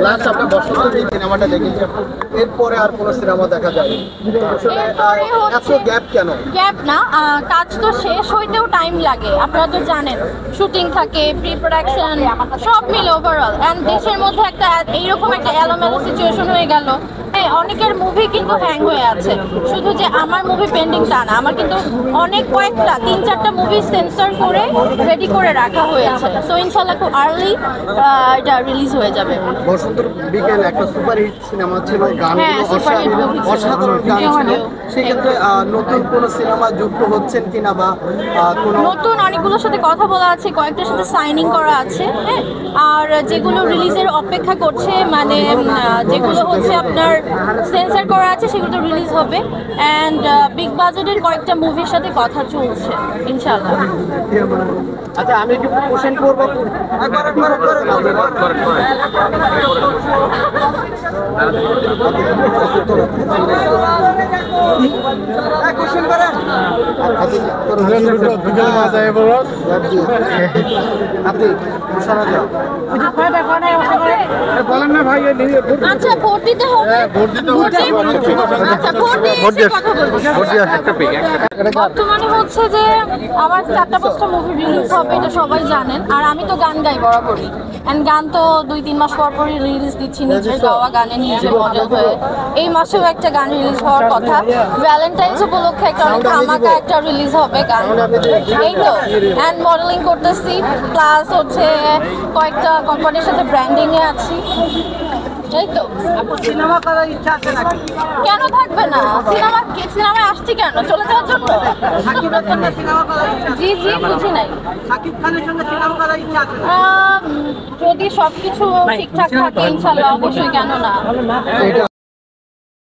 Last আমরা বসন্ত যে সিনেমাটা দেখেছি, এরপরে আর কোনো সিনেমা দেখা যায় আসলে এত গ্যাপ কেন? গ্যাপ না, কাজ তো শেষ হইতেও টাইম লাগে, আপনারা তো জানেন। শুটিং থাকে, প্রি প্রোডাকশন, সব মিলে ওভারঅল। অ্যান্ড দেশের মধ্যে একটা এইরকম একটা এলোমেলো সিচুয়েশন হয়ে গেল। হ্যাঁ, অনেকের মুভি কিন্তু হ্যাং হয়ে আছে, শুধু যে আমার মুভি পেন্ডিং তা না, আমার কিন্তু অনেক কয়েকটা 3-4টা মুভি সেন্সর করে রেডি করে রাখা হয়েছে। সো ইনশাল্লাহ খুব আর্লি এটা রিলিজ হয়ে যাবে। বসন্তর বিকেল একটা সুপারহিট সিনেমা ছিল, হ্যাঁ, সুপারহিট মুভি ছিল। অসাধারণ গান ছিল। সেক্ষেত্রে নতুন কোন সিনেমা যুক্ত হচ্ছেন কিনা বা কোনো নতুন অনেকগুলোর সাথে কথা বলা আছে, কয়েকটার সাথে সাইনিং করা আছে। হ্যাঁ, আর যেগুলো রিলিজের অপেক্ষা করছে, মানে যেগুলো হচ্ছে আপনার সেন্সর করা আছে সেগুলো তো রিলিজ হবে। অ্যান্ড বিগ বাজেটের কয়েকটা মুভির সাথে কথা চলছে ইনশাআল্লাহ। আচ্ছা, আমি একটু কোশ্চেন করবো। আচ্ছা, ভোট দিতে হবে। আচ্ছা, ভোট দিয়ে কথা বলবো। বর্তমানে হচ্ছে যে আমার 4টা-5টা মুভি রিলিজ হবে, এটা সবাই জানেন। আর আমি তো গান গাই বরাবরই, অ্যান্ড গান তো 2-3 মাস পর পরই রিলিজ দিচ্ছি নিজের গাওয়া গানে, নিজে মডেল হয়ে। এই মাসেও একটা গান রিলিজ হওয়ার কথা, ভ্যালেন্টাইন্স উপলক্ষে একটা অনেক ধামাকা একটা রিলিজ হবে গান। এই তো, অ্যান্ড মডেলিং করতেছি, প্লাস হচ্ছে কয়েকটা কোম্পানির সাথে ব্র্যান্ডিংয়ে আছি। এই তো। সিনেমা করার ইচ্ছা আছে নাকি? কেন থাকবে না? সিনেমায় আসছি কেন? চলে যাওয়ার জন্য? সাকিবের সঙ্গে সিনেমা করার ইচ্ছা আছে? জি বুঝি নাই। সাকিব খানের সঙ্গে সিনেমা করার ইচ্ছা আছে? যদি সবকিছু ঠিকঠাক থাকে ইনশাল্লাহ, অবশ্যই, কেন না।